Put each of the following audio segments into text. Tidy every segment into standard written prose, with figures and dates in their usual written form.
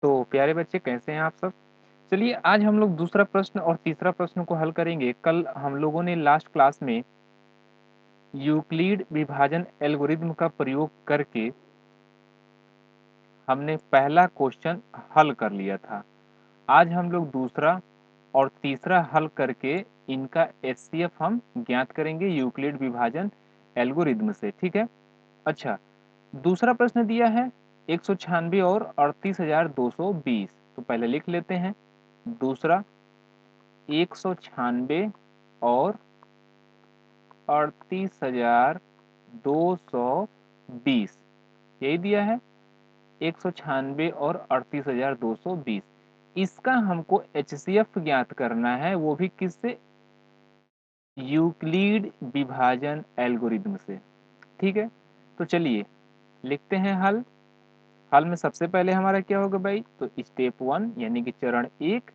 तो प्यारे बच्चे कैसे हैं आप सब। चलिए आज हम लोग दूसरा प्रश्न और तीसरा प्रश्न को हल करेंगे। कल हम लोगों ने लास्ट क्लास में यूक्लिड विभाजन एल्गोरिथ्म का प्रयोग करके हमने पहला क्वेश्चन हल कर लिया था। आज हम लोग दूसरा और तीसरा हल करके इनका एचसीएफ हम ज्ञात करेंगे यूक्लिड विभाजन एल्गोरिथ्म से। ठीक है। अच्छा, दूसरा प्रश्न दिया है 196 और 38,220। तो पहले लिख लेते हैं। दूसरा 196 और 38,220 यही दिया है। 196 और 38,220 इसका हमको एचसीएफ ज्ञात करना है, वो भी किससे? यूक्लिड विभाजन एल्गोरिथ्म से। ठीक है। तो चलिए लिखते हैं हल। हल में सबसे पहले हमारा क्या होगा भाई? तो स्टेप 1 यानी कि चरण 1।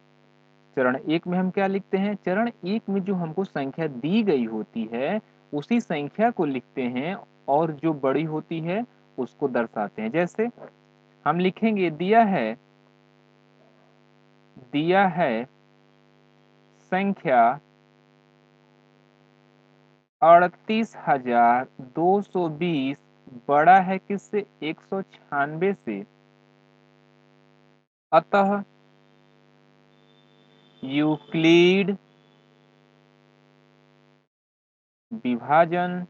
चरण 1 में हम क्या लिखते हैं? चरण 1 में जो हमको संख्या दी गई होती है उसी संख्या को लिखते हैं और जो बड़ी होती है उसको दर्शाते हैं। जैसे हम लिखेंगे दिया है संख्या 38,220 बड़ा है किससे? 196 से। अतः यूक्लिड विभाजन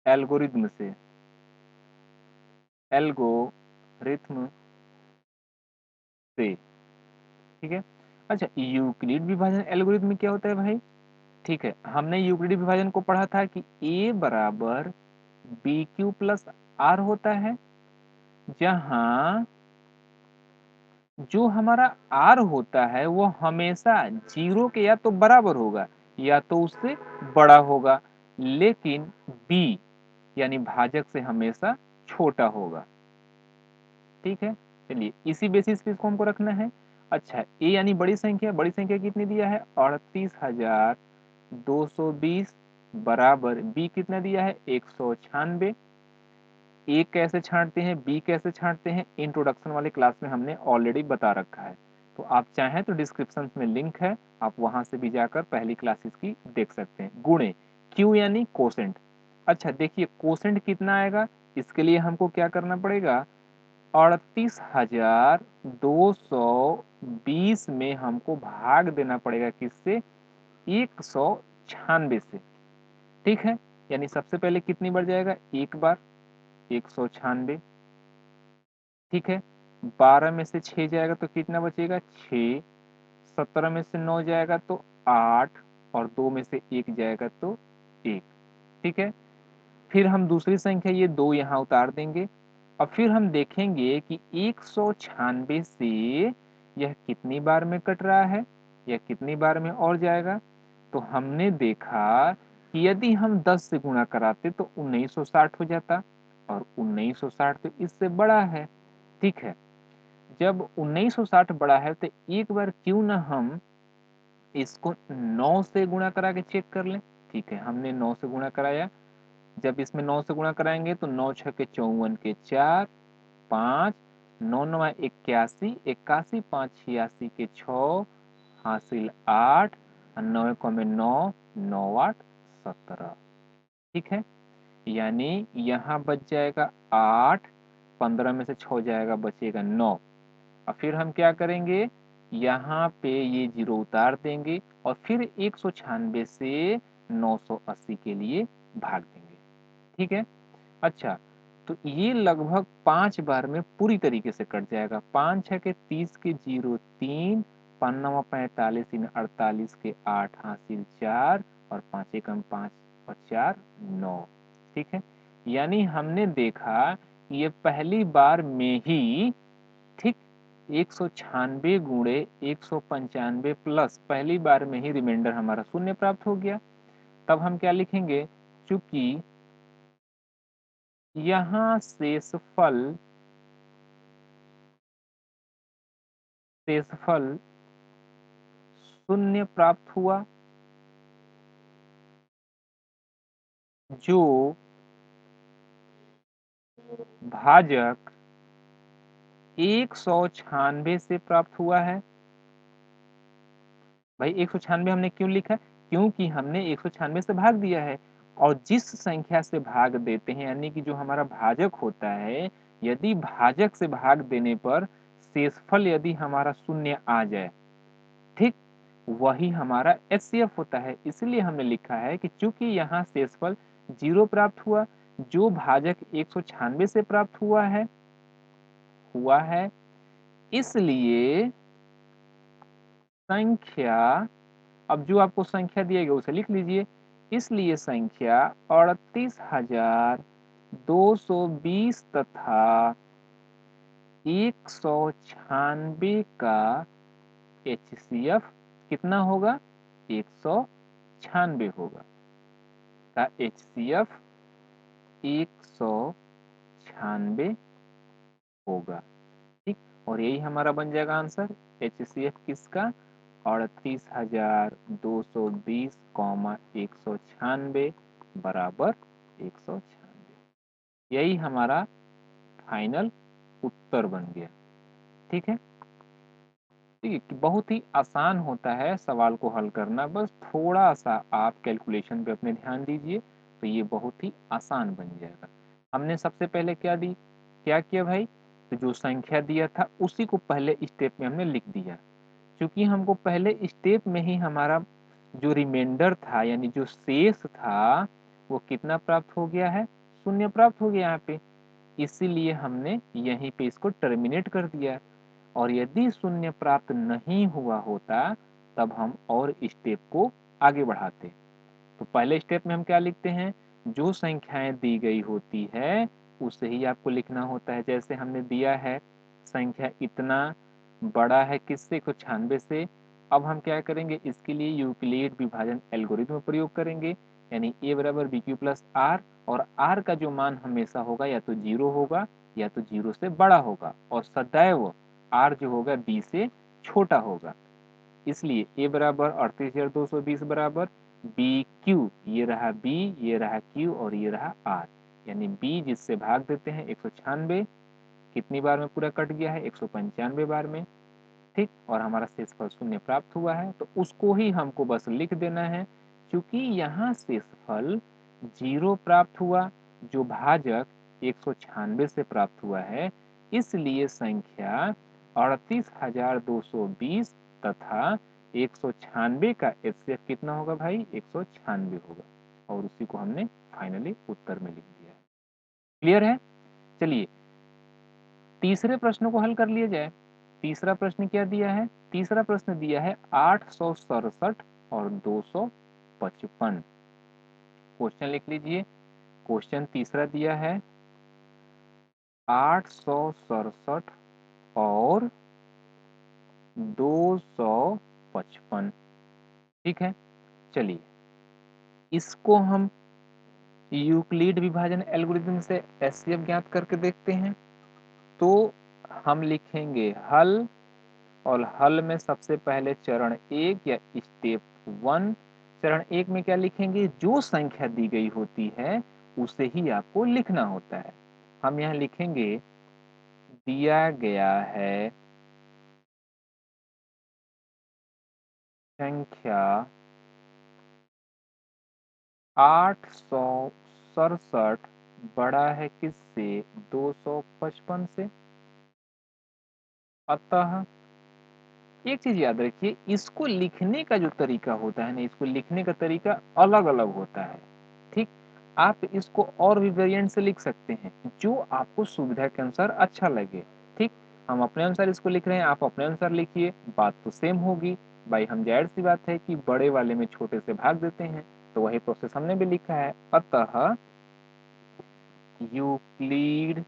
एल्गोरिथ्म से ठीक है। अच्छा, यूक्लिड विभाजन एल्गोरिथ्म में क्या होता है भाई? ठीक है, हमने यूक्लिड विभाजन को पढ़ा था कि a बराबर बी क्यू प्लस आर होता है, जहां जो हमारा आर होता है वो हमेशा 0 के या तो बराबर होगा या तो उससे बड़ा होगा, लेकिन बी यानी भाजक से हमेशा छोटा होगा। ठीक है। चलिए इसी बेसिस पे इसको हमको रखना है। अच्छा, ए यानी बड़ी संख्या कितनी दिया है? 38,220 बराबर बी कितना दिया है? 196। ए कैसे छांटते हैं, बी कैसे छांटते हैं, इंट्रोडक्शन वाले क्लास में हमने ऑलरेडी बता रखा है। तो आप चाहें तो डिस्क्रिप्शन में लिंक है, आप वहां से भी जाकर पहली क्लासेस की देख सकते हैं। गुणे क्यू यानी कोसेंट। अच्छा देखिए, कोसेंट कितना आएगा? इसके लिए हमको क्या करना पड़ेगा? 38,220 में हमको भाग देना पड़ेगा किससे? 196 से। ठीक है। यानी सबसे पहले कितनी बार जाएगा? एक बार 196। ठीक है। 12 में से 6 जाएगा तो कितना बचेगा? 6। 17 में से 9 जाएगा तो 8 और 2 में से 1 जाएगा तो 1। ठीक है। फिर हम दूसरी संख्या ये 2 यहाँ उतार देंगे और फिर हम देखेंगे कि 196 से यह कितनी बार में कट रहा है, यह कितनी बार में और जाएगा। तो हमने देखा कि यदि हम 10 से गुणा कराते तो 1960 हो जाता, और 1960 तो इससे बड़ा है। ठीक है। जब 1960 बड़ा है तो एक बार क्यों ना हम इसको 9 से गुणा करा के चेक कर लें। ठीक है, हमने 9 से गुणा कराया। जब इसमें 9 से गुणा कराएंगे तो 9 छः के 54 के 4, 5, 9 नवा 81, 81 5 86 के 6, हासिल 8, 9 को में 9, 9 8 17। ठीक है। यानी यहाँ बच जाएगा 8, 15 में से 6 जाएगा, बचेगा 9। और फिर हम क्या करेंगे? यहाँ पे ये 0 उतार देंगे और फिर 196 से 980 के लिए भाग देंगे। ठीक है। अच्छा, तो ये लगभग 5 बार में पूरी तरीके से कट जाएगा। 5 6 के 30 के 0 3, 5 9 45 3 48 के 8 हासिल 4 और 5 एकम 5 और 4 9। ठीक है। यानी हमने देखा कि ये पहली बार में ही, ठीक, 196 गुणे 195 प्लस पहली बार में ही रिमाइंडर हमारा शून्य प्राप्त हो गया। तब हम क्या लिखेंगे? चूंकि यहाँ शेषफल शून्य प्राप्त हुआ, जो भाजक 196 से प्राप्त हुआ है। भाई 196 हमने क्यों लिखा? क्योंकि हमने 196 से भाग दिया है, और जिस संख्या से भाग देते हैं यानी कि जो हमारा भाजक होता है, यदि भाजक से भाग देने पर शेषफल यदि हमारा शून्य आ जाए, ठीक, वही हमारा एचसीएफ होता है। इसलिए हमने लिखा है कि चूंकि यहाँ शेषफल 0 प्राप्त हुआ, जो भाजक 196 से प्राप्त हुआ है, इसलिए संख्या, अब जो आपको संख्या दिया गया उसे लिख लीजिए। इसलिए संख्या 38,220 तथा 196 का एचसीएफ कितना होगा? 196 होगा। का एचसीएफ 196 होगा, ठीक। और यही हमारा बन जाएगा आंसर, एचसीएफ किसका? 38,220, 196 बराबर 196। यही हमारा फाइनल उत्तर बन गया। ठीक है, ठीक है। बहुत ही आसान होता है सवाल को हल करना, बस थोड़ा सा आप कैलकुलेशन पे अपने ध्यान दीजिए तो ये बहुत ही आसान बन जाएगा। हमने सबसे पहले क्या किया भाई? तो जो संख्या दिया था उसी को पहले स्टेप में हमने लिख दिया। क्योंकि हमको पहले स्टेप में ही हमारा जो रिमाइंडर था यानी जो शेष था वो कितना प्राप्त हो गया है? शून्य प्राप्त हो गया यहाँ पे। इसीलिए हमने यहीं पे इसको टर्मिनेट कर दिया। और यदि शून्य प्राप्त नहीं हुआ होता तब हम और स्टेप को आगे बढ़ाते। तो पहले स्टेप में हम क्या लिखते हैं? जो संख्याएं दी गई होती है उसे ही आपको लिखना होता है। जैसे हमने दिया है संख्या इतना बड़ा है किससे? 196 से। अब हम क्या करेंगे? इसके लिए यूक्लिड विभाजन एल्गोरिथ्म प्रयोग करेंगे, यानी a बराबर बी क्यू प्लस आर, और r का जो मान हमेशा होगा या तो 0 होगा या तो 0 से बड़ा होगा, और सदैव r जो होगा b से छोटा होगा। इसलिए a बराबर 38,220 बराबर बी क्यू, ये रहा b, ये रहा q और ये रहा r, यानी b जिससे भाग देते हैं 196, कितनी बार में पूरा कट गया है? 195 बार में, ठीक। और हमारा शेषफल शून्य प्राप्त हुआ है तो उसको ही हमको बस लिख देना है। क्योंकि यहाँ शेषफल 0 प्राप्त हुआ, जो भाजक 196 से प्राप्त हुआ है, इसलिए संख्या 38,220 तथा 196 का एचसीएफ कितना होगा भाई? 196 होगा, और उसी को हमने फाइनली उत्तर में लिख दिया है। क्लियर है? चलिए तीसरे प्रश्न को हल कर लिया जाए। तीसरा प्रश्न क्या दिया है? तीसरा प्रश्न दिया है 867 और 255। क्वेश्चन लिख लीजिए। क्वेश्चन तीसरा दिया है 867 और 255, ठीक है। चलिए इसको हम यूक्लिड विभाजन एल्गोरिथम से एचसीएफ ज्ञात करके देखते हैं। तो हम लिखेंगे हल, और हल में सबसे पहले चरण 1 या स्टेप 1, चरण 1 में क्या लिखेंगे? जो संख्या दी गई होती है उसे ही आपको लिखना होता है। हम यहाँ लिखेंगे दिया गया है संख्या 867 बड़ा है किससे? 255 से। अतः एक चीज याद रखिए, इसको लिखने का जो तरीका होता है ना, इसको लिखने का तरीका अलग अलग होता है, ठीक। आप इसको और भी वेरिएंट से लिख सकते हैं, जो आपको सुविधा के अनुसार अच्छा लगे, ठीक। हम अपने अनुसार इसको लिख रहे हैं, आप अपने अनुसार लिखिए, बात तो सेम होगी। भाई हम जाहिर सी बात है कि बड़े वाले में छोटे से भाग देते हैं, तो वही प्रोसेस हमने भी लिखा है। अतः यूक्लिड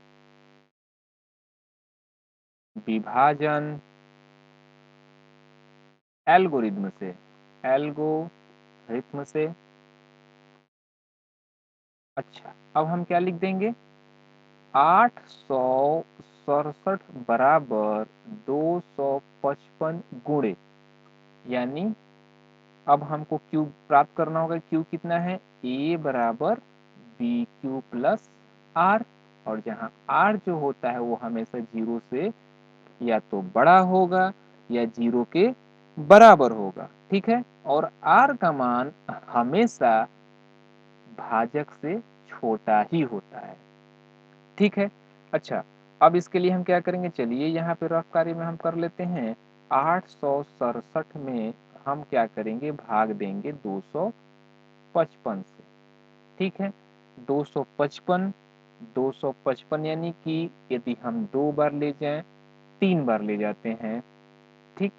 विभाजन एल्गोरिथम से अच्छा, अब हम क्या लिख देंगे? 867 बराबर 255 गुणे, यानी अब हमको क्यू प्राप्त करना होगा। क्यू कितना है? ए बराबर बी क्यू प्लस आर, और जहां आर जो होता है वो हमेशा 0 से या तो बड़ा होगा या 0 के बराबर होगा। ठीक है, और r का मान हमेशा भाजक से छोटा ही होता है। ठीक है, अच्छा अब इसके लिए हम क्या करेंगे, चलिए यहाँ पे रफ कार्य में हम कर लेते हैं। 867 में हम क्या करेंगे, भाग देंगे 255 से। ठीक है, 255 255 यानी कि यदि हम 2 बार ले जाएं, 3 बार ले जाते हैं। ठीक,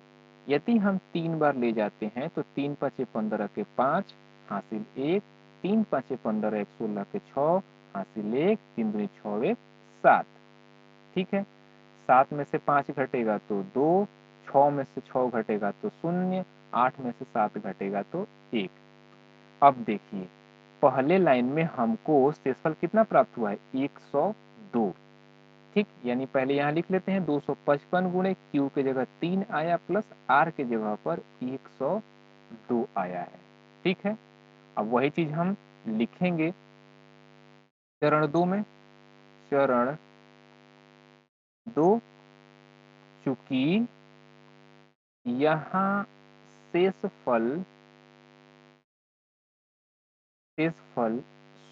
यदि हम 3 बार ले जाते हैं तो 3 5 15 के 5 हासिल 1, 3 5 15 1 16 के 6 हासिल 1, 3 दूनी 6 1 7। ठीक है, 7 में से 5 घटेगा तो 2, 6 में से 6 घटेगा तो 0, 8 में से 7 घटेगा तो 1। अब देखिए पहले लाइन में हमको शेषफल कितना प्राप्त हुआ है, 102। ठीक, यानी पहले यहाँ लिख लेते हैं 255 गुणे क्यू के जगह 3 आया प्लस आर के जगह पर 102 आया है। ठीक है, अब वही चीज हम लिखेंगे चरण 2 में। चरण 2, चूंकि यहाँ शेषफल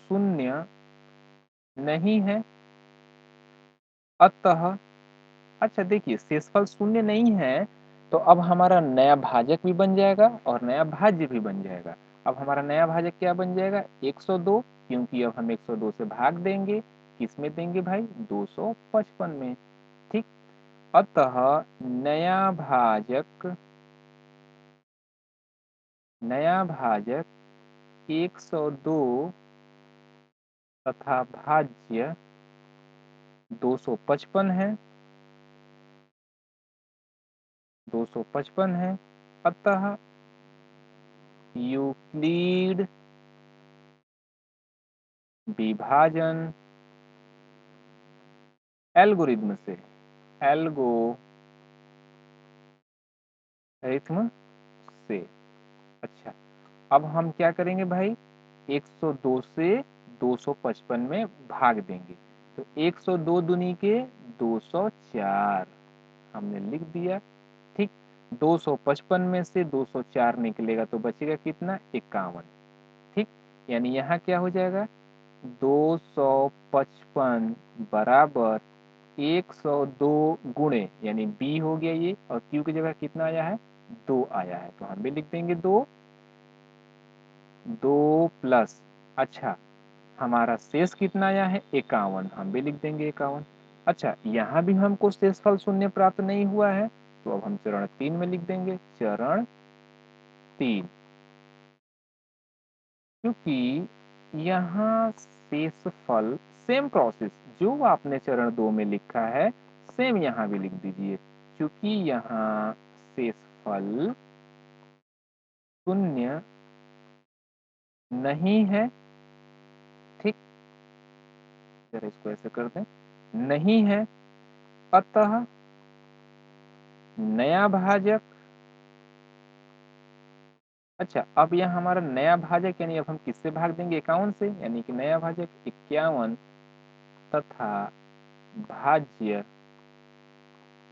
शून्य नहीं है, अतः अच्छा देखिए शेषफल शून्य नहीं है तो अब हमारा नया भाजक भी बन जाएगा और नया भाज्य भी बन जाएगा। अब हमारा नया भाजक क्या बन जाएगा, 102, क्योंकि अब हम 102 से भाग देंगे, किसमें देंगे भाई, 255 में। ठीक, अतः नया भाजक 102 तथा भाज्य 255 है, 255 है। अतः यूक्लिड विभाजन एल्गोरिथम से। अच्छा, अब हम क्या करेंगे भाई, 102 से 255 में भाग देंगे तो 102 दूनी के 204 हमने लिख दिया। ठीक, 255 में से 204 निकलेगा तो बचेगा कितना, 51। ठीक, यानी यहाँ क्या हो जाएगा, 255 बराबर 102 गुणे, यानी बी हो गया ये, और क्यू की जगह कितना आया है, 2 आया है, तो हम भी लिख देंगे 2 प्लस, अच्छा हमारा शेष कितना आया है, 51, हम भी लिख देंगे 51। अच्छा, यहाँ भी हमको शेषफल शून्य प्राप्त नहीं हुआ है तो अब हम चरण 3 में लिख देंगे, चरण 3, क्योंकि यहाँ शेषफल सेम प्रोसेस जो आपने चरण 2 में लिखा है सेम यहाँ भी लिख दीजिए, क्योंकि यहाँ शेषफल शून्य नहीं है। ठीक, जरा इसको ऐसे कर दें, नहीं है, अतः नया भाजक, अच्छा अब यहाँ हमारा नया भाजक यानी अब हम किससे भाग देंगे, 51 से, यानी कि नया भाजक 51 तथा भाज्य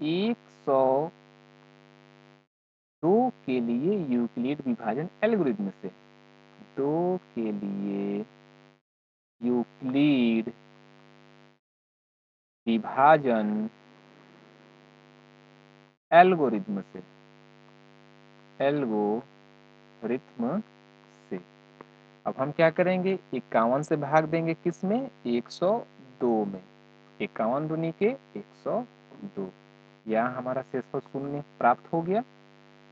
102 के लिए यूक्लिड विभाजन एल्गोरिथम से, 2 के लिए यूक्लिड विभाजन एल्गोरिथम से, अब हम क्या करेंगे, 51 से भाग देंगे किस में, 102 में, 51 दूनी के 102, यहाँ हमारा शेषफल शून्य प्राप्त हो गया।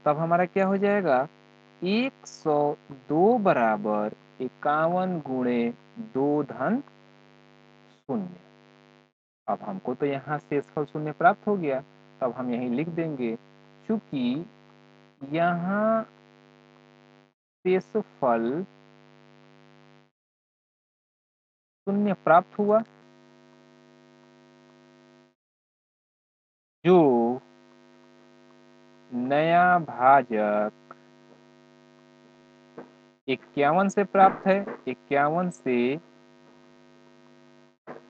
तब हमारा क्या हो जाएगा, 102 बराबर 51 गुणे 2 धन 0। अब हमको तो यहाँ शेषफल शून्य प्राप्त हो गया, तब हम यही लिख देंगे, चूंकि यहाँ शेषफल शून्य प्राप्त हुआ, जो नया भाजक 51 से प्राप्त है, 51 से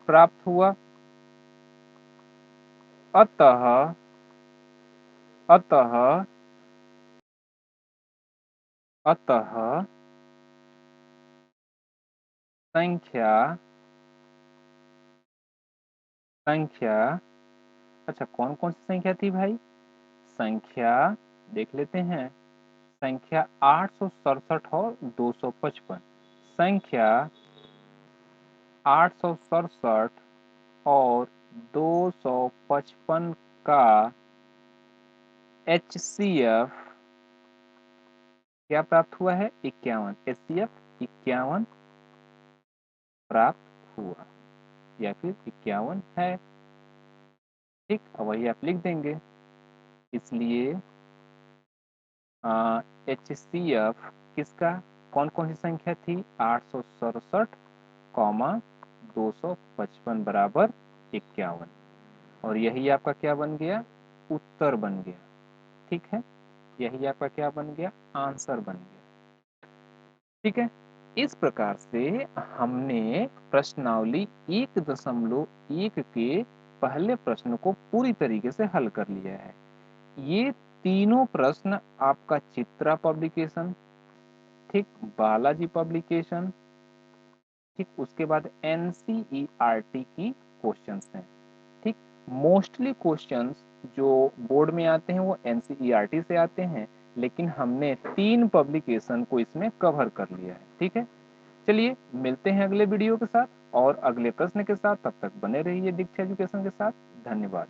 प्राप्त हुआ, अतः अतः अतः संख्या संख्या अच्छा, कौन कौन सी संख्या थी भाई? संख्या देख लेते हैं। संख्या 867 और 255। संख्या 867 और 255 का HCF क्या प्राप्त हुआ है? 51। HCF 51 प्राप्त हुआ या फिर 51 है। ठीक, अब वही आप लिख देंगे। इसलिए HCF किसका, कौन कौन सी संख्या थी? 867 कॉमा 255 बराबर 51, और यही आपका क्या बन गया? उत्तर बन गया। ठीक है, यही आपका क्या बन गया? आंसर बन गया। ठीक है, इस प्रकार से हमने प्रश्नावली 1.1 के पहले प्रश्न को पूरी तरीके से हल कर लिया है। ये तीनों प्रश्न आपका चित्रा पब्लिकेशन, ठीक, बालाजी पब्लिकेशन, ठीक, उसके बाद NCERT की क्वेश्चंस हैं। ठीक, मोस्टली क्वेश्चंस जो बोर्ड में आते हैं वो NCERT से आते हैं, लेकिन हमने 3 पब्लिकेशन को इसमें कवर कर लिया है। ठीक है, चलिए मिलते हैं अगले वीडियो के साथ और अगले प्रश्न के साथ। तब तक बने रहिए दीक्षा एजुकेशन के साथ। धन्यवाद।